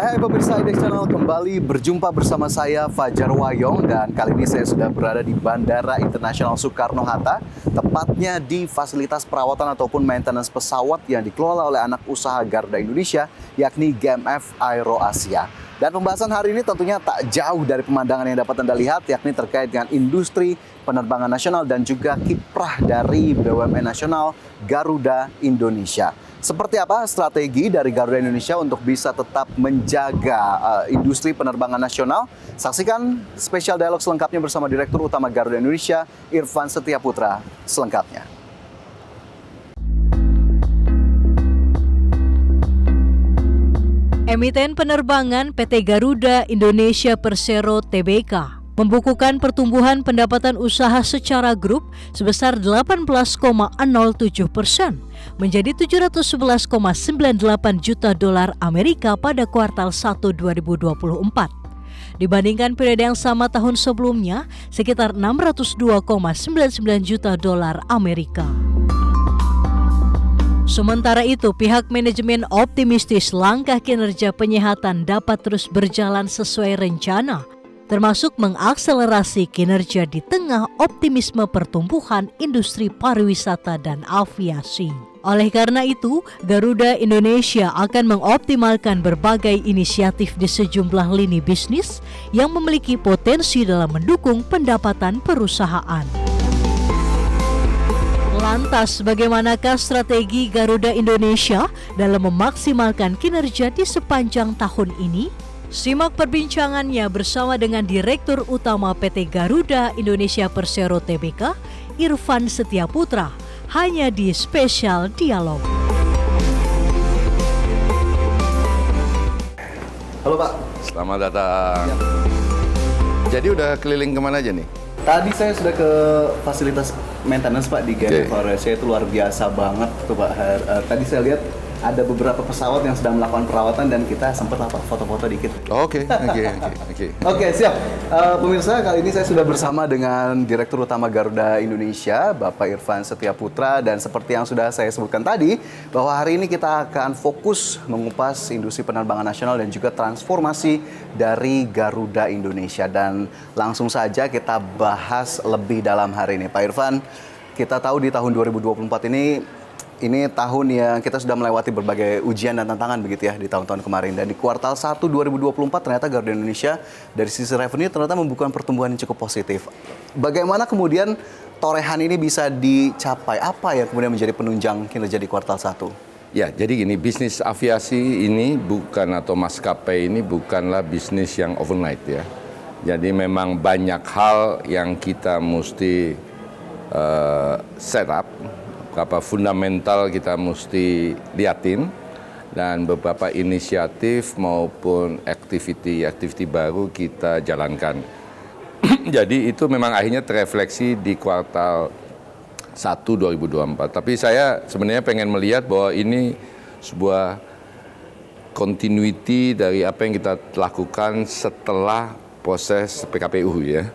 Hai pemirsa IDX Channel, kembali berjumpa bersama saya Fajar Wayong dan kali ini saya sudah berada di Bandara Internasional Soekarno-Hatta, tepatnya di fasilitas perawatan ataupun maintenance pesawat yang dikelola oleh anak usaha Garuda Indonesia, yakni GMF Aero Asia. Dan pembahasan hari ini tentunya tak jauh dari pemandangan yang dapat Anda lihat, yakni terkait dengan industri penerbangan nasional dan juga kiprah dari BUMN nasional Garuda Indonesia. Seperti apa strategi dari Garuda Indonesia untuk bisa tetap menjaga industri penerbangan nasional? Saksikan spesial dialog selengkapnya bersama Direktur Utama Garuda Indonesia, Irfan Setiaputra, selengkapnya. Emiten penerbangan PT Garuda Indonesia Persero Tbk membukukan pertumbuhan pendapatan usaha secara grup sebesar 18,07% menjadi 711,98 juta dolar Amerika pada kuartal 1 2024. Dibandingkan periode yang sama tahun sebelumnya, sekitar 602,99 juta dolar Amerika. Sementara itu, pihak manajemen optimistis langkah kinerja penyehatan dapat terus berjalan sesuai rencana, termasuk mengakselerasi kinerja di tengah optimisme pertumbuhan industri pariwisata dan aviasi. Oleh karena itu, Garuda Indonesia akan mengoptimalkan berbagai inisiatif di sejumlah lini bisnis yang memiliki potensi dalam mendukung pendapatan perusahaan. Lantas, bagaimanakah strategi Garuda Indonesia dalam memaksimalkan kinerja di sepanjang tahun ini? Simak perbincangannya bersama dengan Direktur Utama PT Garuda Indonesia Persero Tbk, Irfan Setiaputra, hanya di Spesial Dialog. Halo Pak. Selamat datang. Jadi udah keliling kemana aja nih? Tadi saya sudah ke fasilitas maintenance Pak di GMF Aero Asia, itu luar biasa banget tuh Pak. Tadi saya lihat ada beberapa pesawat yang sedang melakukan perawatan dan kita sempat foto-foto dikit. Oke. Oke, siap. Pemirsa, kali ini saya sudah bersama dengan Direktur Utama Garuda Indonesia, Bapak Irfan Setiaputra, dan seperti yang sudah saya sebutkan tadi, bahwa hari ini kita akan fokus mengupas industri penerbangan nasional dan juga transformasi dari Garuda Indonesia. Dan langsung saja kita bahas lebih dalam hari ini. Pak Irfan, kita tahu di tahun 2024 ini tahun yang kita sudah melewati berbagai ujian dan tantangan begitu ya di tahun-tahun kemarin. Dan di kuartal 1 2024 ternyata Garuda Indonesia dari sisi revenue ternyata membukukan pertumbuhan yang cukup positif. Bagaimana kemudian torehan ini bisa dicapai? Apa yang kemudian menjadi penunjang kinerja di kuartal 1? Ya, jadi gini, bisnis aviasi ini bukan, atau maskapai ini bukanlah bisnis yang overnight ya. Jadi memang banyak hal yang kita mesti set up, beberapa fundamental kita mesti liatin, dan beberapa inisiatif maupun aktiviti baru kita jalankan. Jadi itu memang akhirnya terefleksi di kuartal 1 2024. Tapi saya sebenarnya pengen melihat bahwa ini sebuah continuity dari apa yang kita lakukan setelah proses PKPU ya.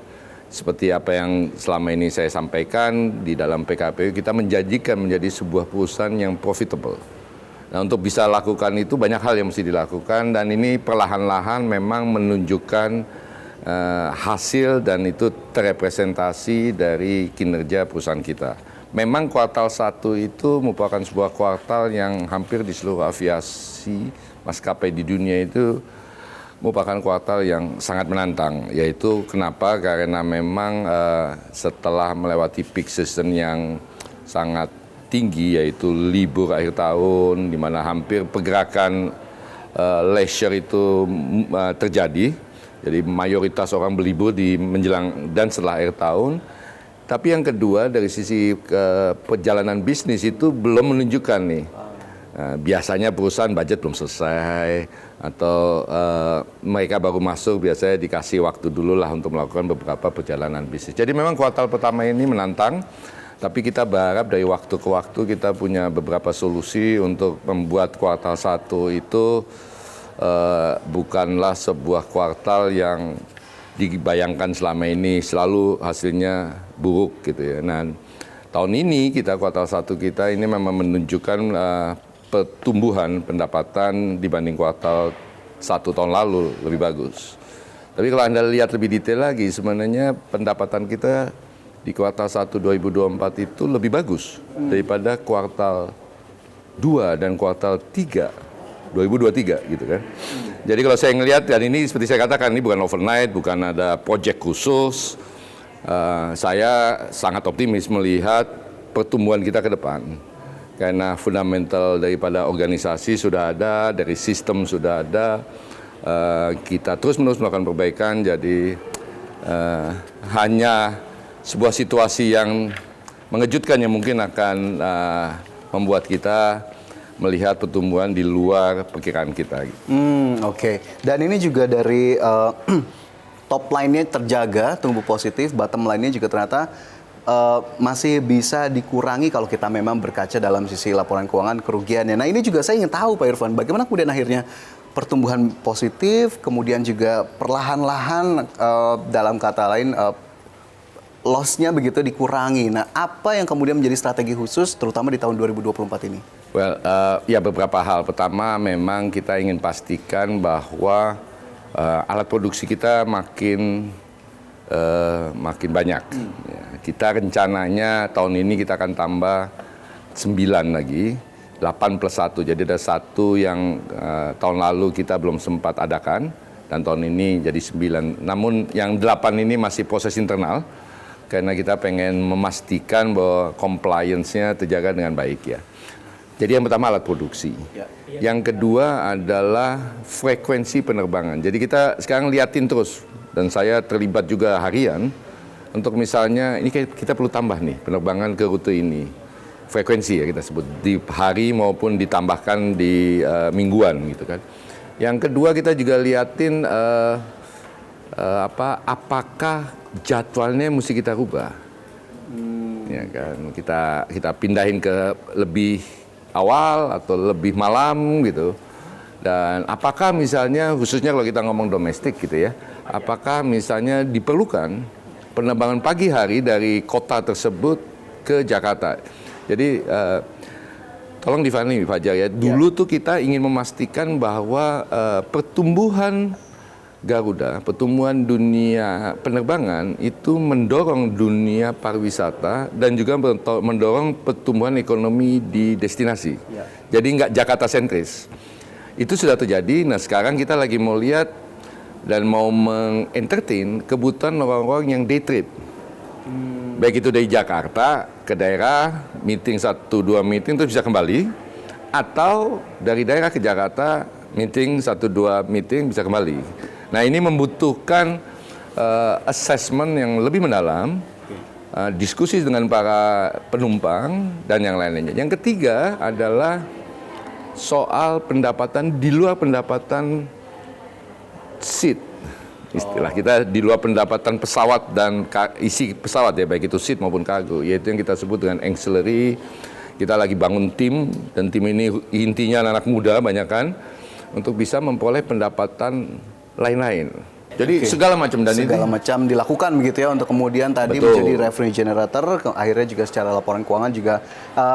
Seperti apa yang selama ini saya sampaikan, di dalam PKPU kita menjanjikan menjadi sebuah perusahaan yang profitable. Nah, untuk bisa lakukan itu banyak hal yang mesti dilakukan, dan ini perlahan-lahan memang menunjukkan hasil, dan itu terrepresentasi dari kinerja perusahaan kita. Memang kuartal 1 itu merupakan sebuah kuartal yang hampir di seluruh aviasi maskapai di dunia itu merupakan kuartal yang sangat menantang, yaitu kenapa? Karena memang setelah melewati peak season yang sangat tinggi, yaitu libur akhir tahun, di mana hampir pergerakan leisure itu terjadi, jadi mayoritas orang berlibur di menjelang dan setelah akhir tahun. Tapi yang kedua, dari sisi perjalanan bisnis itu belum menunjukkan nih. Biasanya perusahaan budget belum selesai, atau mereka baru masuk, biasanya dikasih waktu dulu lah untuk melakukan beberapa perjalanan bisnis. Jadi memang kuartal pertama ini menantang, tapi kita berharap dari waktu ke waktu kita punya beberapa solusi untuk membuat kuartal 1 itu bukanlah sebuah kuartal yang dibayangkan selama ini selalu hasilnya buruk gitu ya. Nah, tahun ini kita kuartal 1 kita ini memang menunjukkan pertumbuhan pendapatan dibanding kuartal 1 tahun lalu lebih bagus. Tapi kalau Anda lihat lebih detail lagi, sebenarnya pendapatan kita di kuartal 1 2024 itu lebih bagus daripada kuartal 2 dan kuartal 3 2023 gitu kan. Jadi kalau saya ngelihat, dan ini seperti saya katakan, ini bukan overnight, bukan ada project khusus. Saya sangat optimis melihat pertumbuhan kita ke depan. Karena fundamental daripada organisasi sudah ada, dari sistem sudah ada. Kita terus-menerus melakukan perbaikan, jadi hanya sebuah situasi yang mengejutkan yang mungkin akan membuat kita melihat pertumbuhan di luar perkiraan kita. Oke. Dan ini juga dari top line-nya terjaga, tumbuh positif, bottom line-nya juga ternyata masih bisa dikurangi kalau kita memang berkaca dalam sisi laporan keuangan kerugiannya. Nah ini juga saya ingin tahu Pak Irfan, bagaimana kemudian akhirnya pertumbuhan positif, kemudian juga perlahan-lahan dalam kata lain loss-nya begitu dikurangi. Nah apa yang kemudian menjadi strategi khusus terutama di tahun 2024 ini? Well, ya beberapa hal. Pertama memang kita ingin pastikan bahwa alat produksi kita makin banyak. Ya, kita rencananya tahun ini kita akan tambah 9 lagi, 8 plus 1. Jadi ada 1 yang tahun lalu kita belum sempat adakan, dan tahun ini jadi 9. Namun yang 8 ini masih proses internal, karena kita pengen memastikan bahwa compliance-nya terjaga dengan baik ya. Jadi yang pertama alat produksi. Yang kedua adalah frekuensi penerbangan. Jadi kita sekarang liatin terus, dan saya terlibat juga harian untuk misalnya ini kita perlu tambah nih penerbangan ke rute ini. Frekuensi ya kita sebut di hari maupun ditambahkan di mingguan gitu kan. Yang kedua kita juga liatin apakah jadwalnya mesti kita rubah. Ya kan, kita pindahin ke lebih awal atau lebih malam gitu. Dan apakah misalnya khususnya kalau kita ngomong domestik gitu ya, apakah misalnya diperlukan penerbangan pagi hari dari kota tersebut ke Jakarta. Jadi tolong difahami Fajar ya, dulu tuh kita ingin memastikan bahwa pertumbuhan Garuda, pertumbuhan dunia penerbangan itu mendorong dunia pariwisata dan juga mendorong pertumbuhan ekonomi di destinasi. Jadi nggak Jakarta sentris. Itu sudah terjadi. Nah sekarang kita lagi mau lihat dan mau mengentertain kebutuhan orang-orang yang day trip. Baik itu dari Jakarta ke daerah, meeting 1-2 meeting terus bisa kembali, atau dari daerah ke Jakarta, meeting 1-2 meeting bisa kembali. Nah ini membutuhkan assessment yang lebih mendalam, diskusi dengan para penumpang dan yang lain-lainnya. Yang ketiga adalah soal pendapatan di luar pendapatan seat. Istilah kita di luar pendapatan pesawat dan isi pesawat ya, baik itu seat maupun kargo, yaitu yang kita sebut dengan ancillary. Kita lagi bangun tim, dan tim ini intinya anak muda banyak kan, untuk bisa memperoleh pendapatan lain-lain. Jadi segala macam, dan segala macam dilakukan begitu ya untuk kemudian tadi menjadi revenue generator, akhirnya juga secara laporan keuangan juga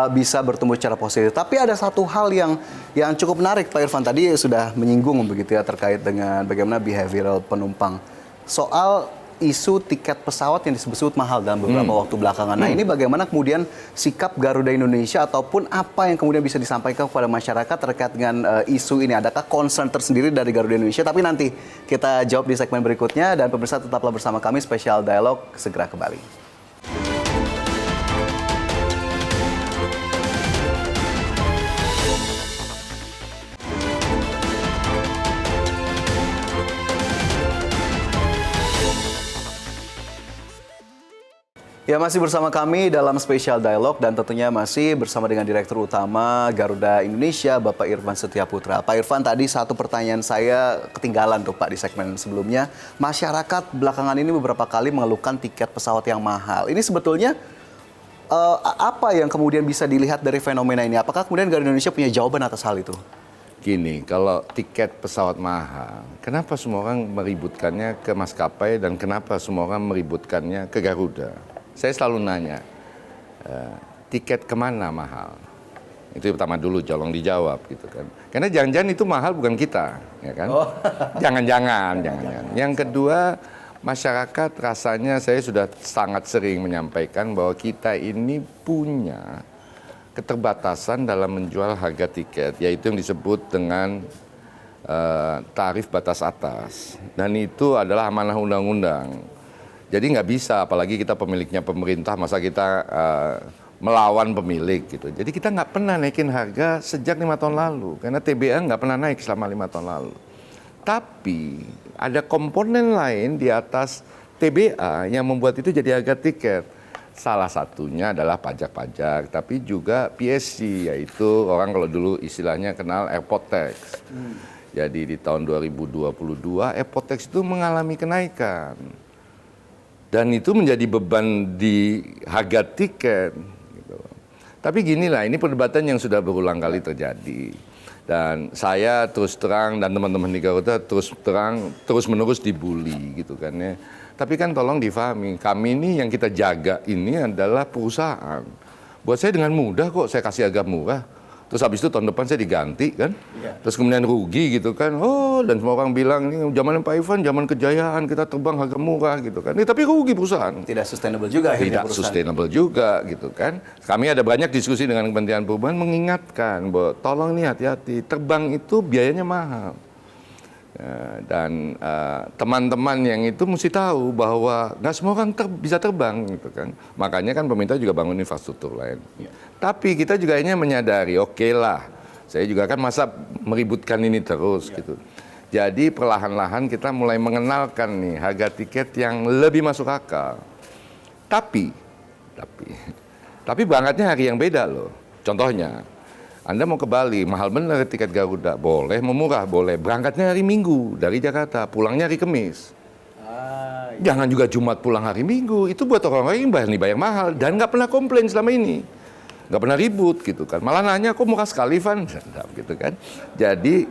bisa bertumbuh secara positif. Tapi ada satu hal yang cukup menarik Pak Irfan tadi sudah menyinggung begitu ya terkait dengan bagaimana behavioral penumpang. Soal isu tiket pesawat yang disebut mahal dalam beberapa waktu belakangan. Nah ini bagaimana kemudian sikap Garuda Indonesia ataupun apa yang kemudian bisa disampaikan kepada masyarakat terkait dengan isu ini? Adakah concern tersendiri dari Garuda Indonesia? Tapi nanti kita jawab di segmen berikutnya, dan pemirsa tetaplah bersama kami, Special Dialog segera kembali. Ya, masih bersama kami dalam Special Dialog, dan tentunya masih bersama dengan Direktur Utama Garuda Indonesia, Bapak Irfan Setiaputra. Pak Irfan, tadi satu pertanyaan saya ketinggalan tuh Pak di segmen sebelumnya. Masyarakat belakangan ini beberapa kali mengeluhkan tiket pesawat yang mahal. Ini sebetulnya apa yang kemudian bisa dilihat dari fenomena ini? Apakah kemudian Garuda Indonesia punya jawaban atas hal itu? Gini, kalau tiket pesawat mahal, kenapa semua orang meributkannya ke maskapai dan kenapa semua orang meributkannya ke Garuda? Saya selalu nanya, tiket kemana mahal? Itu yang pertama dulu, tolong dijawab gitu kan. Karena jangan-jangan itu mahal bukan kita, ya kan? Jangan-jangan. Yang kedua, masyarakat rasanya saya sudah sangat sering menyampaikan bahwa kita ini punya keterbatasan dalam menjual harga tiket, yaitu yang disebut dengan tarif batas atas. Dan itu adalah amanah undang-undang. Jadi nggak bisa, apalagi kita pemiliknya pemerintah, masa kita melawan pemilik gitu. Jadi kita nggak pernah naikin harga sejak 5 tahun lalu, karena TBA nggak pernah naik selama 5 tahun lalu. Tapi ada komponen lain di atas TBA yang membuat itu jadi harga tiket. Salah satunya adalah pajak-pajak, tapi juga PSC, yaitu orang kalau dulu istilahnya kenal airport tax. Jadi di tahun 2022 airport tax itu mengalami kenaikan. Dan itu menjadi beban di harga tiket. Tapi ginilah, ini perdebatan yang sudah berulang kali terjadi. Dan saya terus terang dan teman-teman di Garuda terus menerus dibully gitu kan ya. Tapi kan tolong difahami, kami ini yang kita jaga ini adalah perusahaan. Buat saya dengan mudah kok saya kasih harga murah. Terus habis itu tahun depan saya diganti kan. Terus kemudian rugi gitu kan. Oh, dan semua orang bilang ini zaman Pak Irfan, zaman kejayaan kita terbang harga murah gitu kan. Tapi rugi perusahaan. Tidak sustainable juga akhirnya Tidak sustainable juga gitu kan. Kami ada banyak diskusi dengan Kementerian Perhubungan mengingatkan bahwa tolong nih hati-hati, terbang itu biayanya mahal. Dan teman-teman yang itu mesti tahu bahwa nggak semua orang bisa terbang gitu kan. Makanya kan pemerintah juga bangun infrastruktur lain. Tapi kita juga ini menyadari, oke lah, saya juga kan masa meributkan ini terus gitu. Jadi perlahan-lahan kita mulai mengenalkan nih harga tiket yang lebih masuk akal. Tapi berangkatnya hari yang beda loh. Contohnya, Anda mau ke Bali, mahal bener tiket Garuda, boleh, mau murah, boleh. Berangkatnya hari Minggu dari Jakarta, pulangnya hari Kamis. Jangan juga Jumat pulang hari Minggu, itu buat orang-orang yang bayar mahal dan nggak pernah komplain selama ini. Nggak pernah ribut gitu kan. Malah nanya, kok murah sekali, Van? Gitu kan. Jadi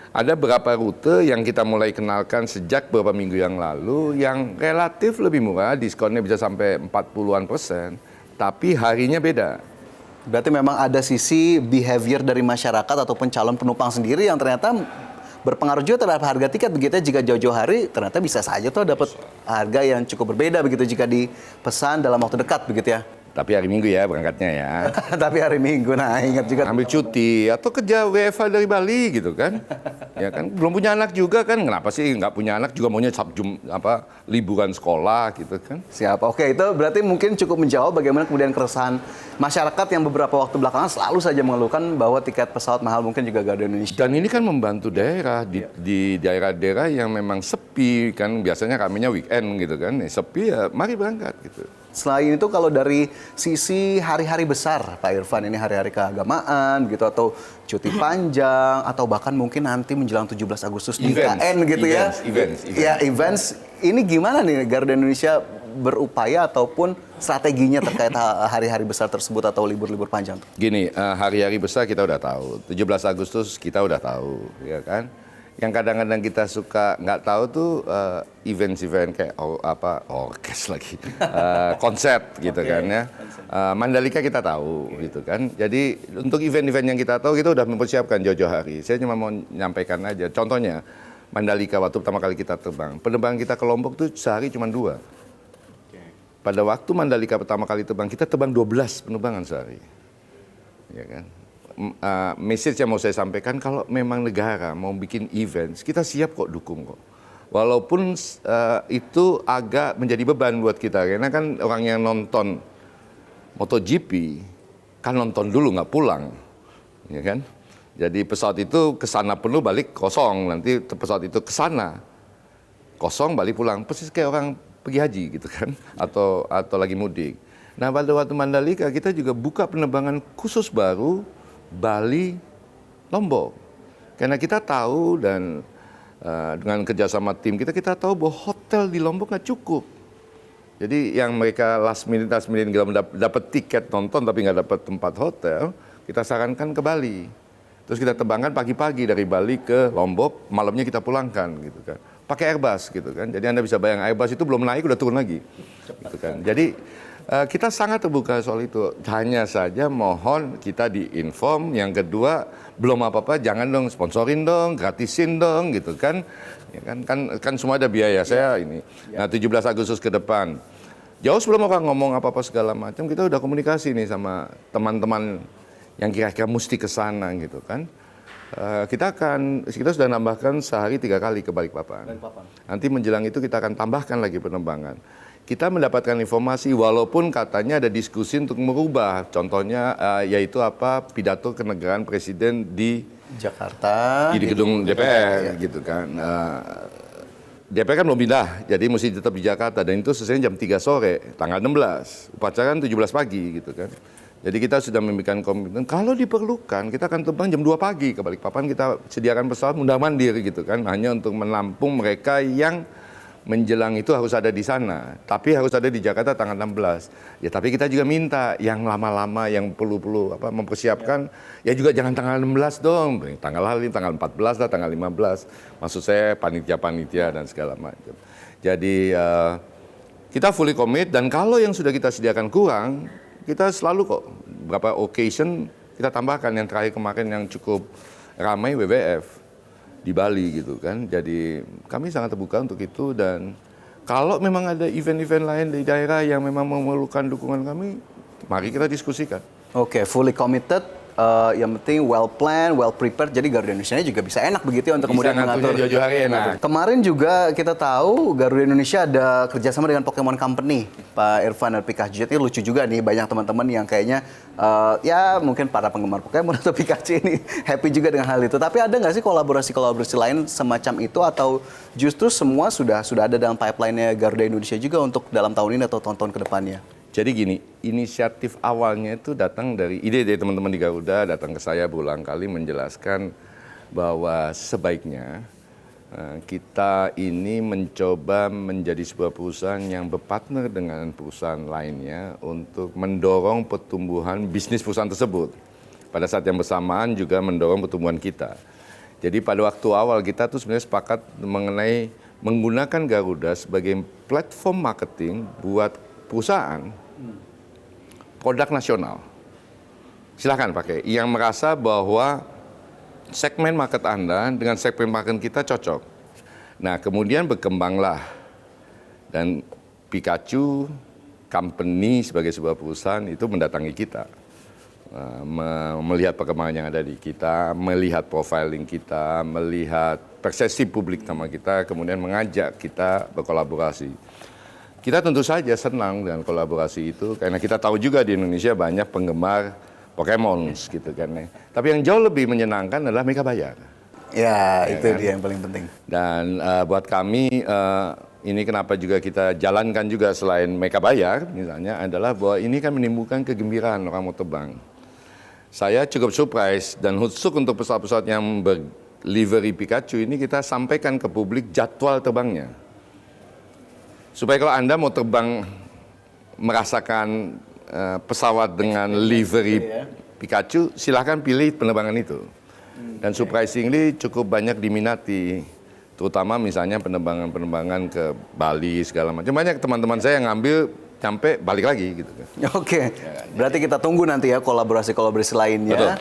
ada beberapa rute yang kita mulai kenalkan sejak beberapa minggu yang lalu yang relatif lebih murah, diskonnya bisa sampai 40-an%, tapi harinya beda. Berarti memang ada sisi behavior dari masyarakat ataupun calon penumpang sendiri yang ternyata berpengaruh juga terhadap harga tiket. Begitu jika jauh-jauh hari ternyata bisa saja tuh dapat harga yang cukup berbeda begitu jika dipesan dalam waktu dekat begitu ya. Tapi hari Minggu ya berangkatnya ya. Tapi hari Minggu, nah ingat juga. Ambil cuti atau kerja WFH dari Bali gitu kan. Ya kan, belum punya anak juga kan. Kenapa sih nggak punya anak juga maunya liburan sekolah gitu kan. Siapa? Oke, itu berarti mungkin cukup menjawab bagaimana kemudian keresahan masyarakat yang beberapa waktu belakangan selalu saja mengeluhkan bahwa tiket pesawat mahal mungkin juga Garuda Indonesia. Dan ini kan membantu daerah di daerah-daerah yang memang sepi kan, biasanya kaminya weekend gitu kan. Sepi ya mari berangkat gitu. Selain itu kalau dari sisi hari-hari besar Pak Irfan, ini hari-hari keagamaan gitu atau cuti panjang atau bahkan mungkin nanti menjelang 17 Agustus di KN gitu events. Ya, events. Ini gimana nih Garuda Indonesia berupaya ataupun strateginya terkait hari-hari besar tersebut atau libur-libur panjang? Gini, hari-hari besar kita udah tahu. 17 Agustus kita udah tahu, ya kan? Yang kadang-kadang kita suka nggak tahu tuh event-event kayak orkes lagi, konser gitu kan ya. Mandalika kita tahu gitu kan. Jadi untuk event-event yang kita tahu kita udah mempersiapkan jauh-jauh hari. Saya cuma mau menyampaikan aja. Contohnya Mandalika waktu pertama kali kita terbang, penerbangan kita ke Lombok tuh sehari cuma 2. Pada waktu Mandalika pertama kali terbang, kita terbang 12 penerbangan sehari, ya kan. Message yang mau saya sampaikan, kalau memang negara mau bikin events, kita siap kok dukung kok. Walaupun itu agak menjadi beban buat kita, karena kan orang yang nonton MotoGP kan nonton dulu nggak pulang, ya kan. Jadi pesawat itu kesana penuh balik kosong, nanti pesawat itu kesana kosong balik pulang, persis kayak orang pergi haji gitu kan, atau lagi mudik. Nah pada waktu Mandalika kita juga buka penerbangan khusus baru Bali, Lombok. Karena kita tahu dan dengan kerjasama tim kita tahu bahwa hotel di Lombok nggak cukup. Jadi yang mereka last minute dapat tiket nonton tapi nggak dapat tempat hotel, kita sarankan ke Bali. Terus kita terbangkan pagi-pagi dari Bali ke Lombok, malamnya kita pulangkan gitu kan. Pakai Airbus gitu kan. Jadi Anda bisa bayang Airbus itu belum naik udah turun lagi. Gitu kan. Jadi Kita sangat terbuka soal itu. Hanya saja mohon kita diinform. Yang kedua, belum apa-apa jangan dong sponsorin dong, gratisin dong gitu kan. Ya kan semua ada biaya. Saya ini. Nah, 17 Agustus ke depan. Jauh sebelum orang ngomong apa-apa segala macam, kita udah komunikasi nih sama teman-teman yang kira-kira mesti ke sana gitu kan. Kita sudah nambahkan sehari 3 kali ke Balikpapan. Nanti menjelang itu kita akan tambahkan lagi penerbangan. Kita mendapatkan informasi walaupun katanya ada diskusi untuk merubah. Contohnya yaitu pidato kenegaraan presiden di Jakarta. Di gedung DPR gitu kan. DPR kan belum pindah, jadi mesti tetap di Jakarta dan itu selesai jam 3 sore, tanggal 16. Upacara kan 17 pagi gitu kan. Jadi kita sudah memberikan komitmen, kalau diperlukan kita akan terbang jam 2 pagi ke Balikpapan, kita sediakan pesawat mundar-mandir gitu kan, hanya untuk menampung mereka yang menjelang itu harus ada di sana, tapi harus ada di Jakarta tanggal 16. Ya tapi kita juga minta yang lama-lama, yang perlu mempersiapkan, ya juga jangan tanggal 16 dong, tanggal 14 lah, tanggal 15. Maksud saya panitia-panitia dan segala macam. Jadi kita fully commit dan kalau yang sudah kita sediakan kurang, kita selalu kok beberapa occasion kita tambahkan. Yang terakhir kemarin yang cukup ramai WWF di Bali gitu kan. Jadi kami sangat terbuka untuk itu dan kalau memang ada event-event lain di daerah yang memang memerlukan dukungan kami, mari kita diskusikan. Oke, fully committed. Yang penting well planned, well prepared. Jadi Garuda Indonesia juga bisa enak begitu ya untuk kemudian mengatur. Jauh-jauh hari enak. Kemarin juga kita tahu Garuda Indonesia ada kerjasama dengan Pokemon Company, Pak Irfan dan Pikachu. Jadi lucu juga nih banyak teman-teman yang kayaknya ya mungkin para penggemar Pokemon atau Pikachu ini happy juga dengan hal itu. Tapi ada nggak sih kolaborasi-kolaborasi lain semacam itu atau justru semua sudah ada dalam pipeline-nya Garuda Indonesia juga untuk dalam tahun ini atau tahun-tahun ke depannya? Jadi gini, inisiatif awalnya itu datang dari ide teman-teman di Garuda, datang ke saya berulang kali menjelaskan bahwa sebaiknya kita ini mencoba menjadi sebuah perusahaan yang berpartner dengan perusahaan lainnya untuk mendorong pertumbuhan bisnis perusahaan tersebut. Pada saat yang bersamaan juga mendorong pertumbuhan kita. Jadi pada waktu awal kita tuh sebenarnya sepakat mengenai menggunakan Garuda sebagai platform marketing buat perusahaan produk nasional. Silahkan pakai. Yang merasa bahwa segmen market Anda dengan segmen market kita cocok. Nah, kemudian berkembanglah. Dan Pikachu Company sebagai sebuah perusahaan itu mendatangi kita. Melihat perkembangan yang ada di kita, melihat profiling kita, melihat persepsi publik sama kita, kemudian mengajak kita berkolaborasi. Kita tentu saja senang dengan kolaborasi itu karena kita tahu juga di Indonesia banyak penggemar Pokemon gitu kan. Tapi yang jauh lebih menyenangkan adalah mereka bayar. Ya itu kan? Dia yang paling penting. Dan buat kami ini kenapa juga kita jalankan juga selain mereka bayar misalnya adalah bahwa ini kan menimbulkan kegembiraan orang mau terbang. Saya cukup surprise dan khusus untuk pesawat-pesawat yang berlivery Pikachu ini kita sampaikan ke publik jadwal terbangnya. Supaya kalau Anda mau terbang merasakan pesawat dengan livery Pikachu, silahkan pilih penerbangan itu. Dan surprisingly cukup banyak diminati, terutama misalnya penerbangan-penerbangan ke Bali segala macam. Banyak teman-teman saya yang ngambil sampai balik lagi gitu kan. Oke, berarti kita tunggu nanti ya kolaborasi-kolaborasi lainnya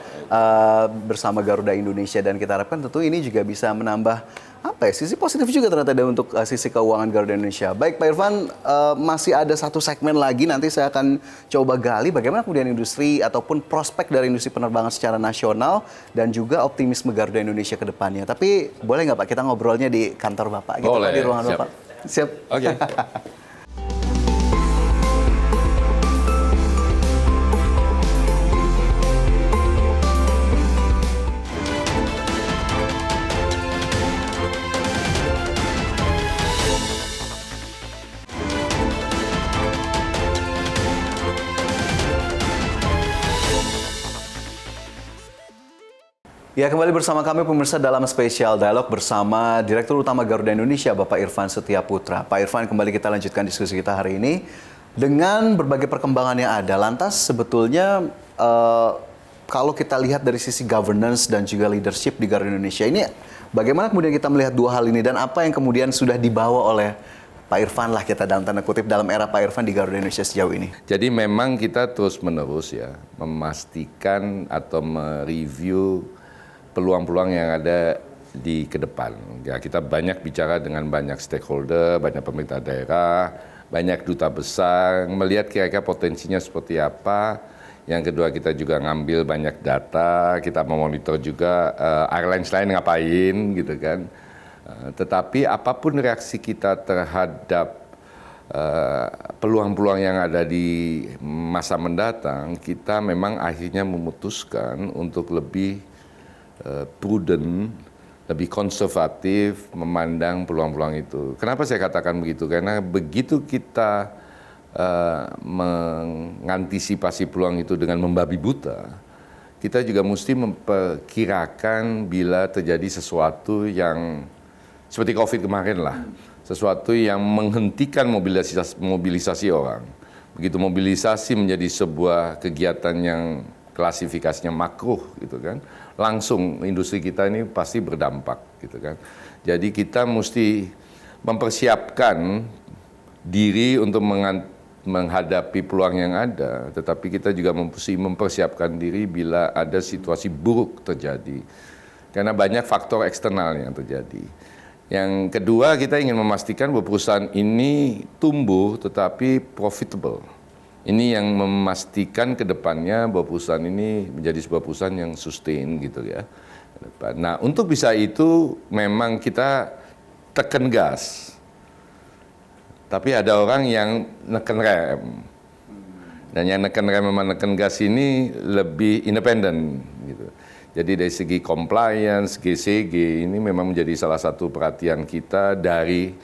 bersama Garuda Indonesia dan kita harapkan tentu ini juga bisa menambah sisi positif juga ternyata ada untuk sisi keuangan Garuda Indonesia. Baik Pak Irfan, masih ada satu segmen lagi nanti saya akan coba gali bagaimana kemudian industri ataupun prospek dari industri penerbangan secara nasional dan juga optimisme Garuda Indonesia ke depannya. Tapi boleh nggak Pak kita ngobrolnya di kantor Bapak gitu, boleh, Pak, di ruangan siap. Bapak? Siap. Oke. Ya, kembali bersama kami pemirsa dalam spesial dialog bersama Direktur Utama Garuda Indonesia, Bapak Irfan Setiaputra. Pak Irfan, kembali kita lanjutkan diskusi kita hari ini. Dengan berbagai perkembangan yang ada, lantas sebetulnya kalau kita lihat dari sisi governance dan juga leadership di Garuda Indonesia ini, bagaimana kemudian kita melihat dua hal ini dan apa yang kemudian sudah dibawa oleh Pak Irfan lah, kita dalam tanda kutip, dalam era Pak Irfan di Garuda Indonesia sejauh ini? Jadi memang kita terus-menerus ya memastikan atau mereview peluang-peluang yang ada di ke depan. Ya, kita banyak bicara dengan banyak stakeholder, banyak pemerintah daerah, banyak duta besar, melihat kira-kira potensinya seperti apa. Yang kedua, kita juga ngambil banyak data, kita memonitor juga airlines lain ngapain gitu kan. Tetapi apapun reaksi kita terhadap peluang-peluang yang ada di masa mendatang, kita memang akhirnya memutuskan untuk lebih prudent, lebih konservatif memandang peluang-peluang itu. Kenapa saya katakan begitu? Karena begitu kita mengantisipasi peluang itu dengan membabi buta, kita juga mesti memperkirakan bila terjadi sesuatu yang seperti COVID kemarin lah, sesuatu yang menghentikan mobilisasi orang. Begitu mobilisasi menjadi sebuah kegiatan yang klasifikasinya makruh gitu kan, langsung industri kita ini pasti berdampak gitu kan. Jadi kita mesti mempersiapkan diri untuk menghadapi peluang yang ada, tetapi kita juga mesti mempersiapkan diri bila ada situasi buruk terjadi. Karena banyak faktor eksternal yang terjadi. Yang kedua, kita ingin memastikan bahwa perusahaan ini tumbuh tetapi profitable. Ini yang memastikan ke depannya bahwa perusahaan ini menjadi sebuah perusahaan yang sustain gitu ya. Nah, untuk bisa itu memang kita tekan gas. Tapi ada orang yang neken rem. Dan yang neken rem sama neken gas ini lebih independen gitu. Jadi dari segi compliance, GCG ini memang menjadi salah satu perhatian kita dari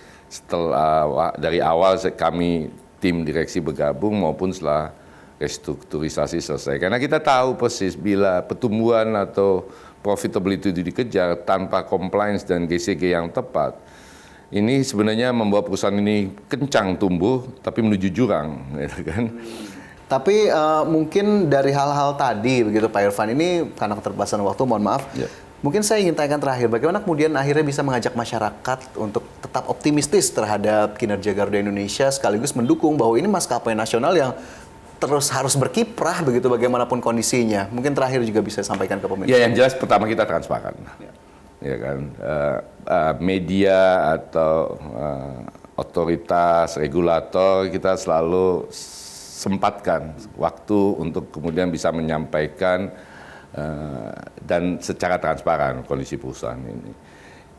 awal kami tim direksi bergabung maupun setelah restrukturisasi selesai. Karena kita tahu persis bila pertumbuhan atau profitability itu dikejar tanpa compliance dan GCG yang tepat, ini sebenarnya membuat perusahaan ini kencang tumbuh, tapi menuju jurang, gitu kan. Tapi mungkin dari hal-hal tadi, begitu Pak Irfan, ini karena keterbatasan waktu, mohon maaf. Ya. Mungkin saya ingin tanyakan terakhir, bagaimana kemudian akhirnya bisa mengajak masyarakat untuk tetap optimistis terhadap kinerja Garuda Indonesia, sekaligus mendukung bahwa ini maskapai nasional yang terus harus berkiprah begitu bagaimanapun kondisinya. Mungkin terakhir juga bisa sampaikan ke pemirsa. Ya, yang jelas pertama kita transparan. Ya kan, media atau otoritas regulator kita selalu sempatkan waktu untuk kemudian bisa menyampaikan dan secara transparan kondisi perusahaan ini.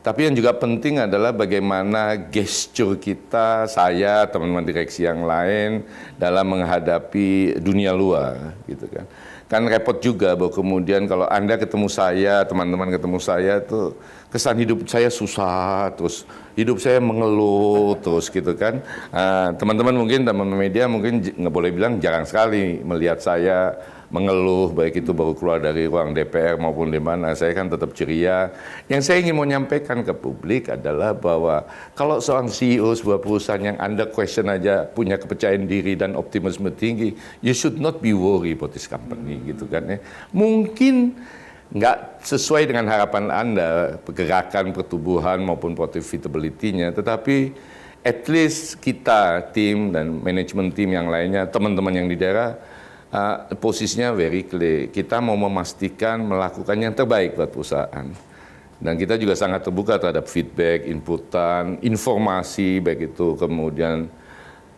Tapi yang juga penting adalah bagaimana gesture kita, saya, teman-teman direksi yang lain dalam menghadapi dunia luar, gitu kan. Kan repot juga bahwa kemudian kalau Anda ketemu saya, teman-teman ketemu saya tuh kesan hidup saya susah, terus hidup saya mengeluh terus gitu kan. Teman-teman mungkin, teman-teman media mungkin nggak boleh bilang jarang sekali melihat saya mengeluh, baik itu baru keluar dari ruang DPR maupun di mana, saya kan tetap ceria. Yang saya ingin mau nyampaikan ke publik adalah bahwa kalau seorang CEO sebuah perusahaan yang under question aja punya kepercayaan diri dan optimisme tinggi, you should not be worried about this company gitu kan ya. Mungkin nggak sesuai dengan harapan Anda, pergerakan, pertumbuhan maupun profitability-nya, tetapi at least kita, tim dan manajemen tim yang lainnya, teman-teman yang di daerah, posisinya very clear. Kita mau memastikan melakukan yang terbaik buat perusahaan. Dan kita juga sangat terbuka terhadap feedback, inputan, informasi, baik itu kemudian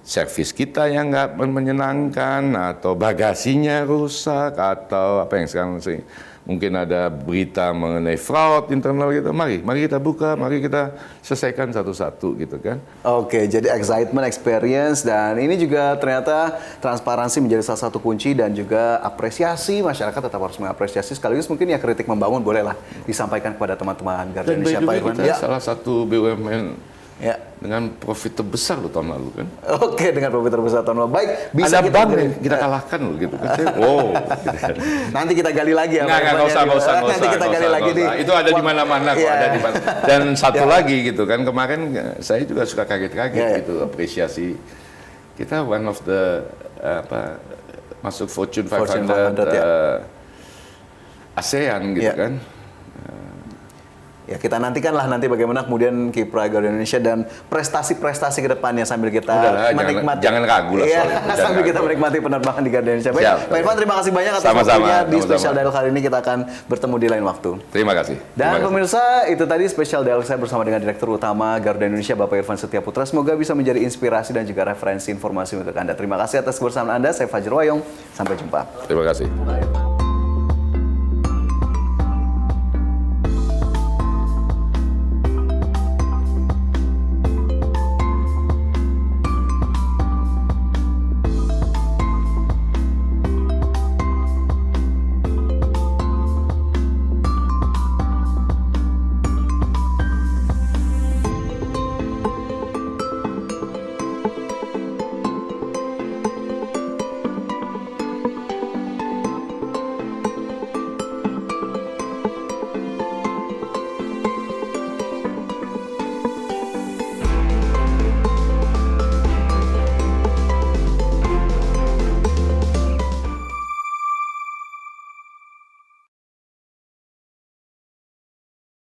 servis kita yang nggak menyenangkan, atau bagasinya rusak, atau apa yang sekarang sih. Mungkin ada berita mengenai fraud internal gitu. Mari kita buka, mari kita selesaikan satu-satu gitu kan. Oke, jadi excitement, experience, dan ini juga ternyata transparansi menjadi salah satu kunci, dan juga apresiasi, masyarakat tetap harus mengapresiasi, sekaligus mungkin ya kritik membangun bolehlah disampaikan kepada teman-teman Garuda Indonesia. Pak Irfan, kita salah satu BUMN ya dengan profit terbesar loh tahun lalu kan. Oke, dengan profit terbesar tahun lalu. Baik, bisa ada bank kita kalahkan loh gitu kan. Wow. Gitu kan. Nanti kita gali lagi ya. Nggak usah. Nanti kita gali lagi nih. Itu ada di mana-mana kok, ada di mana. Dan satu lagi gitu kan, kemarin saya juga suka kaget-kaget gitu, apresiasi. Kita one of the masuk Fortune 500 ASEAN gitu kan. Ya kita nantikanlah nanti bagaimana kemudian kiprah Garuda Indonesia dan prestasi-prestasi ke depannya sambil kita Udahlah, menikmati. jangan ragu lah soal itu, jangan sambil kita ragu. menikmati penerbangan di Garuda Indonesia. Baik, Siap. Pak Irfan terima kasih banyak atas Sama-sama, waktunya di sama-sama. spesial dialog kali ini. Kita akan bertemu di lain waktu. Terima kasih. Dan Terima kasih. pemirsa, itu tadi spesial dialog saya bersama dengan Direktur Utama Garuda Indonesia Bapak Irfan Setiaputra. Semoga bisa menjadi inspirasi dan juga referensi informasi untuk Anda. Terima kasih atas kebersamaan Anda. Saya Fajar Wayong. Sampai jumpa. Terima kasih.